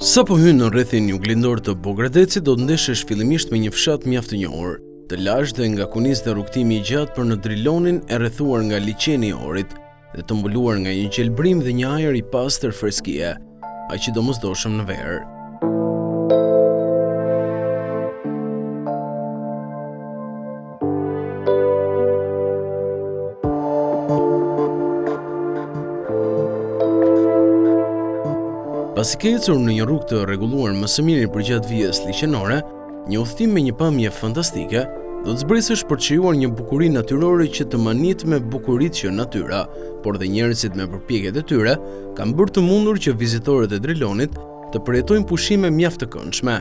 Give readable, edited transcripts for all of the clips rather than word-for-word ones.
Sa po hyn në rrethin juglindor të Pogradecit, do të ndeshesh fillimisht me një fshat mjaft të njohur, të lashtë dhe nga kunis dhe rrugtimi i gjatë për në Drilonin e rrethuar nga liqeni i orit dhe të mbuluar nga një gjelbrim dhe një ajër i pastër freskie, aq i domosdoshëm në verë. Pasi ke ecur në një rrugë të rregulluar më së miri përgjatë vijës liqenore, një udhëtim me një pamje fantastike, do të zbresësh për të shijuar një bukuri natyrore që të manit me bukuritë që natyra, por dhe njerëzit me përpjekjet e tyre kanë bërë të mundur që vizitorët e Drilonit të përjetojnë pushime mjaft të këndshme,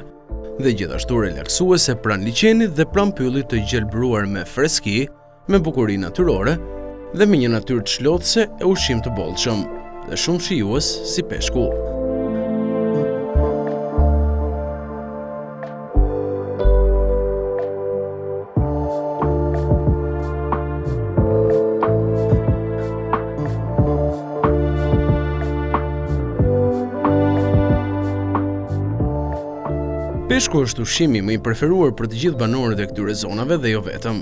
dhe gjithashtu relaksuese pranë liqenit dhe pranë pyllit të gjelbëruar me freski, me bukuri natyrore dhe me një natyrë të çlodhëse e ushqim të bollshëm, dhe shumë shijues si peshku. Peshku është ushqimi më i preferuar për të gjithë banorët e këtyre zonave dhe jo vetëm.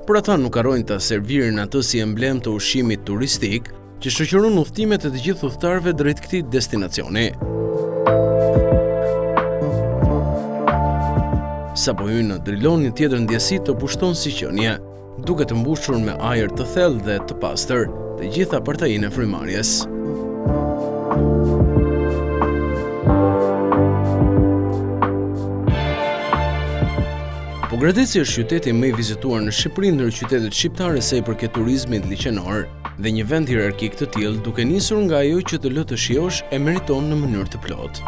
Por ata nuk harrojnë ta servirin atë si emblem të ushqimit turistik që shoqëron udhëtimet e të gjithë udhëtarëve drejt këtij destinacioni. Sa po hyn në Drilon, një tjetër ndjesi të pushton si qenie, duke të mbushur me ajër të thellë dhe të pastër, të gjitha partajinë e frymarrjes. Pogradeci është qyteti më i vizituar në Shqipëri ndër qytetet shqiptare sa i përket turizmit liqenor, dhe një vend hierarkik të tillë, duke nisur nga ajo që të lë të shijosh, e meriton në mënyrë të plotë.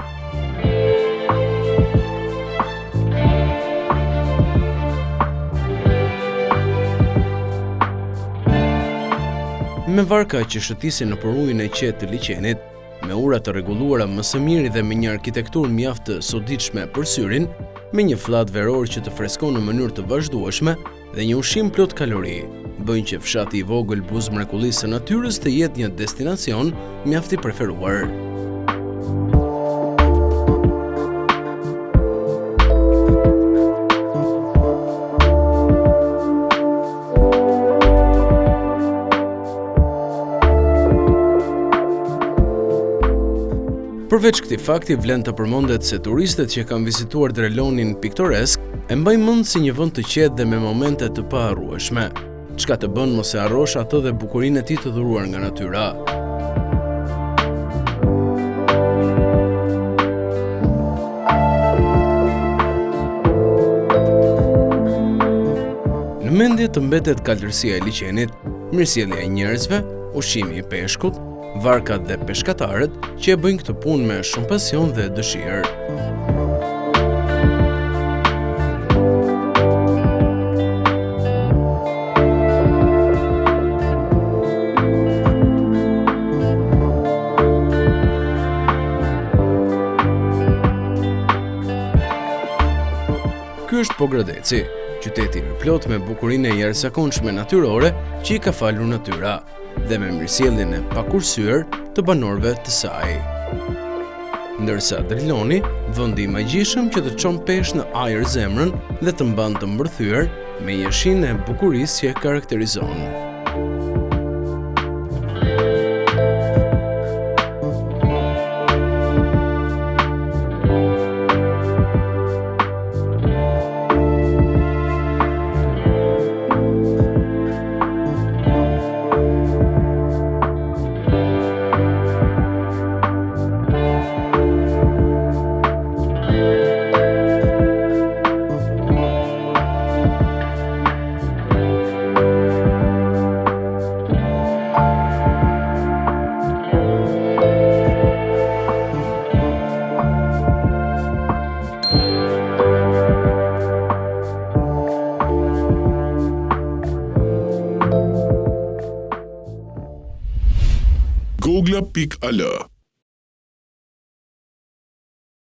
Me varka që shëtisin në ujin e qetë të liqenit, me ura të rregulluara më së miri dhe me një arkitekturë mjaft të soditshme për syrin, me një flat veror që të freskon në mënyrë të vazhdueshme dhe një ushqim plot kalori, bëjnë që fshati i vogël buzë mrekullisë së natyrës të jetë një destinacion mjaft i preferuar. Përveç këtij fakti, vlen të përmendet se turistët që kanë vizituar Drilonin piktoresk e mbajnë mend si një vend të qetë dhe me momente të paharrueshme, çka të bën mos e harrosh atë dhe bukurinë e tij të dhuruar nga natyra. Në mendje të mbetet kaltërsia e liqenit, mirësjellja e njerëzve, ushqimi i peshkut, varkat dhe peshkatarët që e bëjnë këtë punë me shumë pasion dhe dëshirë. Ky është Pogradeci, qyteti i plot me bukurinë e jashtëzakonshme natyrore që i ka falur natyra, dhe me mirësjelljen e pakursyer të banorëve të saj. Ndërsa Driloni, vendi i magjishëm që të çon pesh në ajër zemrën dhe të mban të mbërthyer me jeshinë e bukurisë që e karakterizon. gogla.al